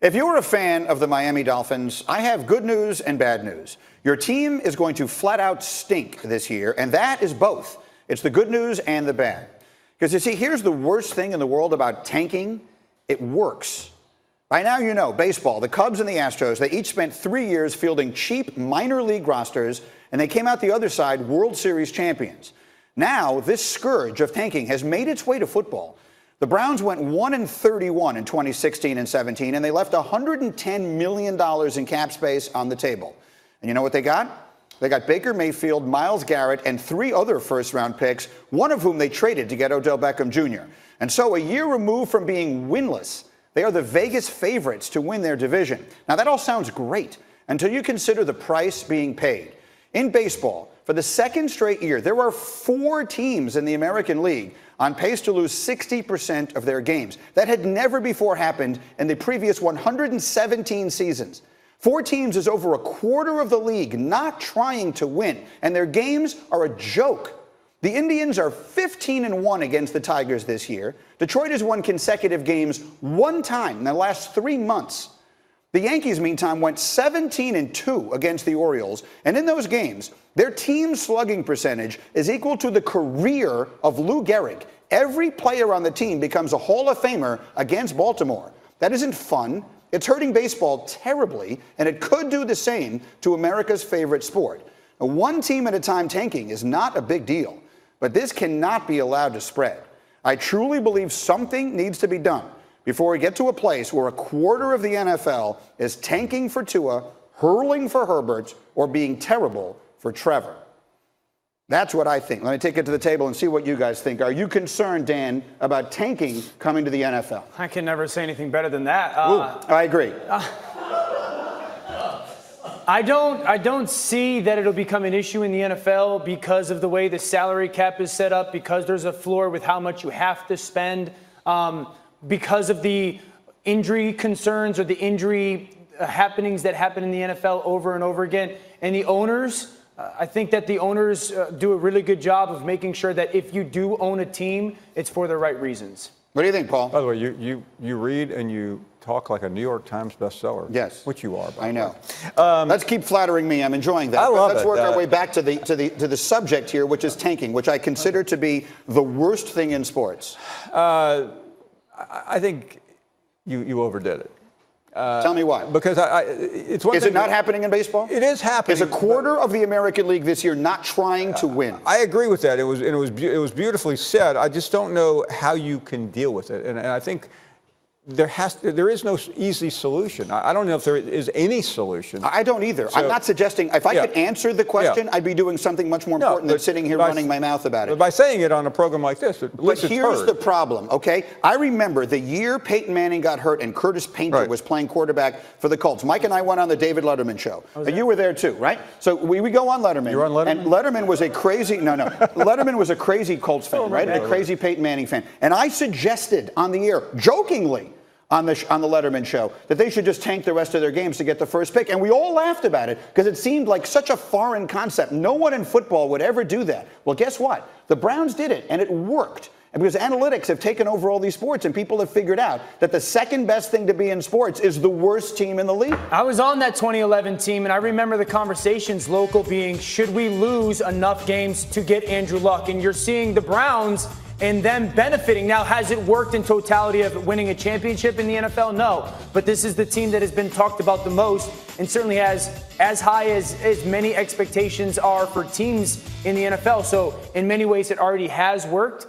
If you're a fan of the Miami Dolphins, I have good news and bad news. Your team is going to flat out stink this year, and that is both. It's the good news and the bad. Because you see, here's the worst thing in the world about tanking. It works. By now you know, baseball, the Cubs and the Astros, they each spent 3 years fielding cheap minor league rosters, and they came out the other side World Series champions. Now, this scourge of tanking has made its way to football. The Browns went 1-31 in 2016 and 17, and they left $110 million in cap space on the table. And you know what they got? They got Baker Mayfield, Myles Garrett, and 3 other first-round picks, one of whom they traded to get Odell Beckham Jr. And so a year removed from being winless, they are the Vegas favorites to win their division. Now, that all sounds great until you consider the price being paid. In baseball, for the second straight year, there are 4 teams in the American League on pace to lose 60% of their games. That had never before happened in the previous 117 seasons. 4 teams is over a quarter of the league not trying to win, and their games are a joke. The Indians are 15-1 against the Tigers this year. Detroit has won consecutive games 1 time in the last 3 months. The Yankees, meantime, went 17-2 against the Orioles, and in those games, their team slugging percentage is equal to the career of Lou Gehrig. Every player on the team becomes a Hall of Famer against Baltimore. That isn't fun. It's hurting baseball terribly, and it could do the same to America's favorite sport. Now, 1 team at a time tanking is not a big deal, but this cannot be allowed to spread. I truly believe something needs to be done before we get to a place where a quarter of the NFL is tanking for Tua, hurling for Herbert, or being terrible for Trevor. That's what I think. Let me take it to the table and see what you guys think. Are you concerned, Dan, about tanking coming to the NFL? I can never say anything better than that. I agree. I don't see that it'll become an issue in the NFL because of the way the salary cap is set up, because there's a floor with how much you have to spend, because of the injury concerns or the injury happenings that happen in the NFL over and over again. And the owners, I think that the owners do a really good job of making sure that if you do own a team, it's for the right reasons. What do you think, Paul? By the way, you read and you talk like a New York Times bestseller. Yes, which you are. I know. Let's keep flattering me. I'm enjoing that. I love Let's it. work our way back to the subject here, which is tanking, which I consider to be the worst thing in sports. I think you overdid it. Tell me why. Because it's one. Is it not happening in baseball? It is happening. Is a quarter of the American League this year not trying to win? I agree with that. It was beautifully said. I just don't know how you can deal with it, and I think there is no easy solution. I don't know if there is any solution. I don't either. So, I'm not suggesting, if I could answer the question, I'd be doing something much more important than sitting here running my mouth about it. By saying it on a program like this, but here's the problem, okay? I remember the year Peyton Manning got hurt and Curtis Painter was playing quarterback for the Colts. Mike and I went on the David Letterman show. You were there too, right? So we go on Letterman. You were on Letterman? And Letterman was a crazy, Letterman was a crazy Colts fan, right? And a crazy Peyton Manning fan. And I suggested on the air, jokingly, on the Letterman show, that they should just tank the rest of their games to get the first pick. And we all laughed about it because it seemed like such a foreign concept. No one in football would ever do that. Well, guess what? The Browns did it, and it worked. And because analytics have taken over all these sports, and people have figured out that the second best thing to be in sports is the worst team in the league. I was on that 2011 team, and I remember the conversations local being, should we lose enough games to get Andrew Luck? And you're seeing the Browns and them benefiting. Now, has it worked in totality of winning a championship in the NFL? No. But this is the team that has been talked about the most and certainly has as high as many expectations are for teams in the NFL. So in many ways, it already has worked.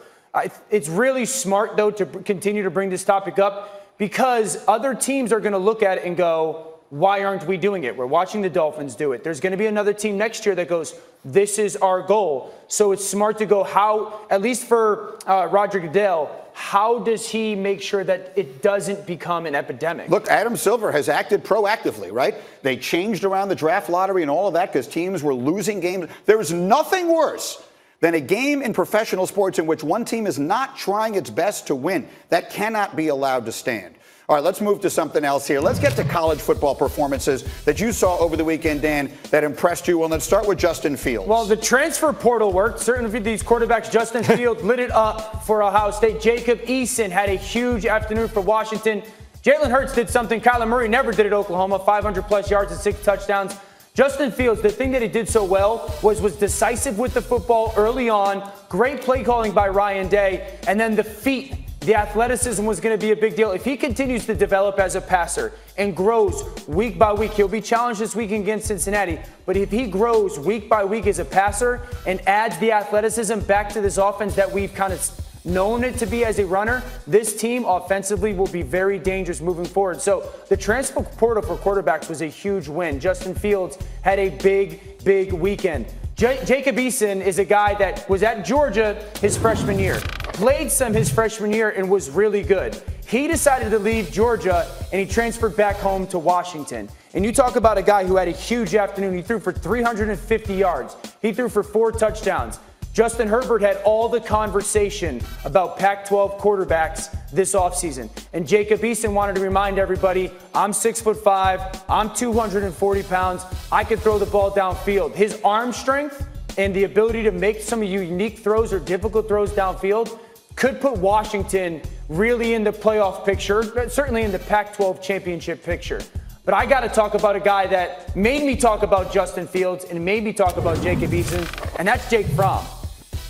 It's really smart, though, to continue to bring this topic up because other teams are going to look at it and go, why aren't we doing it? We're watching the Dolphins do it. There's going to be another team next year that goes, this is our goal. So it's smart to go how, at least for Roger Goodell, how does he make sure that it doesn't become an epidemic? Look, Adam Silver has acted proactively, right? They changed around the draft lottery and all of that because teams were losing games. There's nothing worse than a game in professional sports in which one team is not trying its best to win. That cannot be allowed to stand. All right, let's move to something else here. Let's get to college football performances that you saw over the weekend, Dan, that impressed you. Well, let's start with Justin Fields. Well, the transfer portal worked. Certainly for these quarterbacks, Justin Fields lit it up for Ohio State. Jacob Eason had a huge afternoon for Washington. Jalen Hurts did something Kyler Murray never did at Oklahoma, 500-plus yards and 6 touchdowns. Justin Fields, the thing that he did so well was decisive with the football early on, great play calling by Ryan Day, and then the feet, the athleticism was going to be a big deal. If he continues to develop as a passer and grows week by week, he'll be challenged this week against Cincinnati, but if he grows week by week as a passer and adds the athleticism back to this offense that we've kind of known it to be as a runner, this team offensively will be very dangerous moving forward. So the transfer portal for quarterbacks was a huge win. Justin Fields had a big weekend. Jacob Eason is a guy that was at Georgia his freshman year, played some his freshman year and was really good. He decided to leave Georgia and he transferred back home to Washington. And you talk about a guy who had a huge afternoon. He threw for 350 yards. He threw for 4 touchdowns. Justin Herbert had all the conversation about Pac-12 quarterbacks this offseason. And Jacob Eason wanted to remind everybody, I'm 6'5", I'm 240 pounds, I can throw the ball downfield. His arm strength and the ability to make some unique throws or difficult throws downfield could put Washington really in the playoff picture, certainly in the Pac-12 championship picture. But I got to talk about a guy that made me talk about Justin Fields and made me talk about Jacob Eason, and that's Jake Fromm.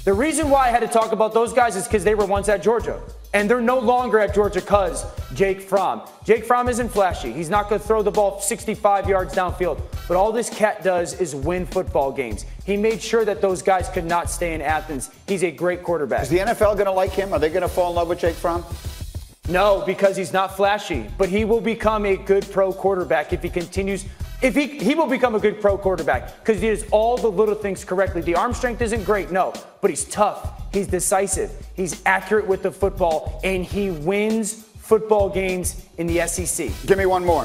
The reason why I had to talk about those guys is because they were once at Georgia. And they're no longer at Georgia because Jake Fromm. Jake Fromm isn't flashy. He's not going to throw the ball 65 yards downfield. But all this cat does is win football games. He made sure that those guys could not stay in Athens. He's a great quarterback. Is the NFL going to like him? Are they going to fall in love with Jake Fromm? No, because he's not flashy. But he will become a good pro quarterback if he continues. If he will become a good pro quarterback because he does all the little things correctly. The arm strength isn't great, no, but he's tough. He's decisive. He's accurate with the football, and he wins football games in the SEC. Give me one more.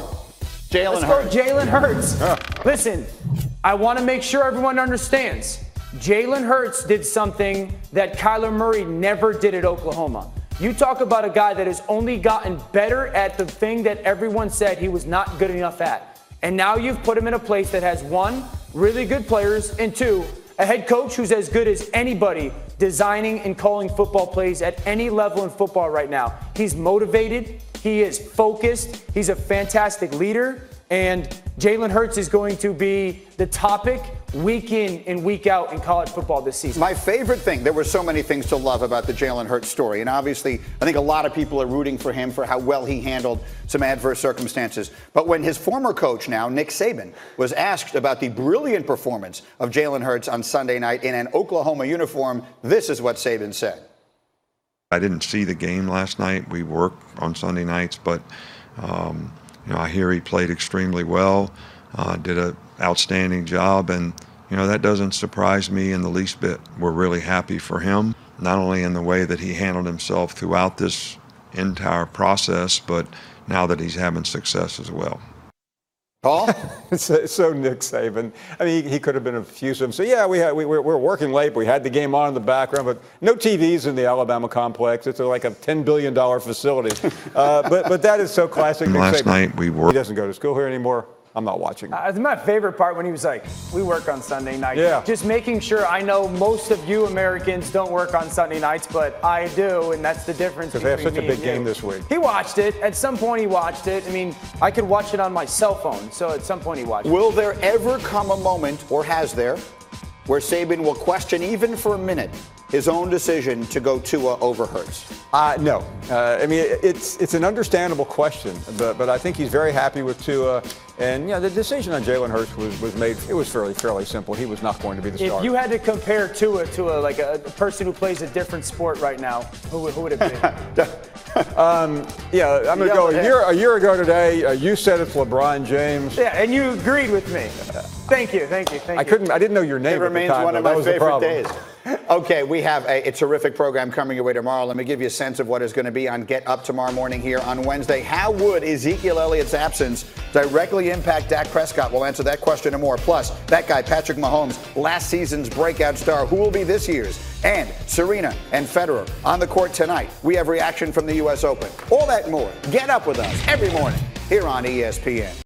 Jalen Hurts. Let's go Jalen Hurts. Listen, I want to make sure everyone understands. Jalen Hurts did something that Kyler Murray never did at Oklahoma. You talk about a guy that has only gotten better at the thing that everyone said he was not good enough at. And now you've put him in a place that has 1, really good players, and 2, a head coach who's as good as anybody designing and calling football plays at any level in football right now. He's motivated. He is focused. He's a fantastic leader. And Jalen Hurts is going to be the topic week in and week out in college football this season. My favorite thing, there were so many things to love about the Jalen Hurts story. And obviously, I think a lot of people are rooting for him for how well he handled some adverse circumstances. But when his former coach now, Nick Saban, was asked about the brilliant performance of Jalen Hurts on Sunday night in an Oklahoma uniform, this is what Saban said. I didn't see the game last night. We work on Sunday nights, but I hear he played extremely well, did an outstanding job, and that doesn't surprise me in the least bit. We're really happy for him, not only in the way that he handled himself throughout this entire process, but now that he's having success as well. Paul? So Nick Saban. I mean, he could have been effusive. So, yeah, we're working late. We had the game on in the background, but no TVs in the Alabama complex. It's like a $10 billion facility. But that is so classic Nick Last Saban. night we worked. He doesn't go to school here anymore. I'm not watching. My favorite part when he was like, we work on Sunday nights. Yeah. Just making sure I know most of you Americans don't work on Sunday nights, but I do, and that's the difference. Because they have such a big game this week. He watched it. At some point he watched it. I mean, I could watch it on my cell phone, so at some point he watched it. Will there ever come a moment, or has there, where Saban will question, even for a minute, his own decision to go Tua over Hurts? No. I mean, it's an understandable question, but I think he's very happy with Tua. And, the decision on Jalen Hurts was made, it was fairly simple. He was not going to be the starter. If you had to compare Tua to a person who plays a different sport right now, who would it be? I'm going to go a year ago today. You said it's LeBron James. Yeah, and you agreed with me. Thank you. I didn't know your name. It remains one of my favorite days. Okay, we have a terrific program coming your way tomorrow. Let me give you a sense of what is going to be on Get Up tomorrow morning here on Wednesday. How would Ezekiel Elliott's absence directly impact Dak Prescott? We'll answer that question and more. Plus, that guy, Patrick Mahomes, last season's breakout star, who will be this year's? And Serena and Federer on the court tonight. We have reaction from the U.S. Open. All that and more. Get Up with us every morning here on ESPN.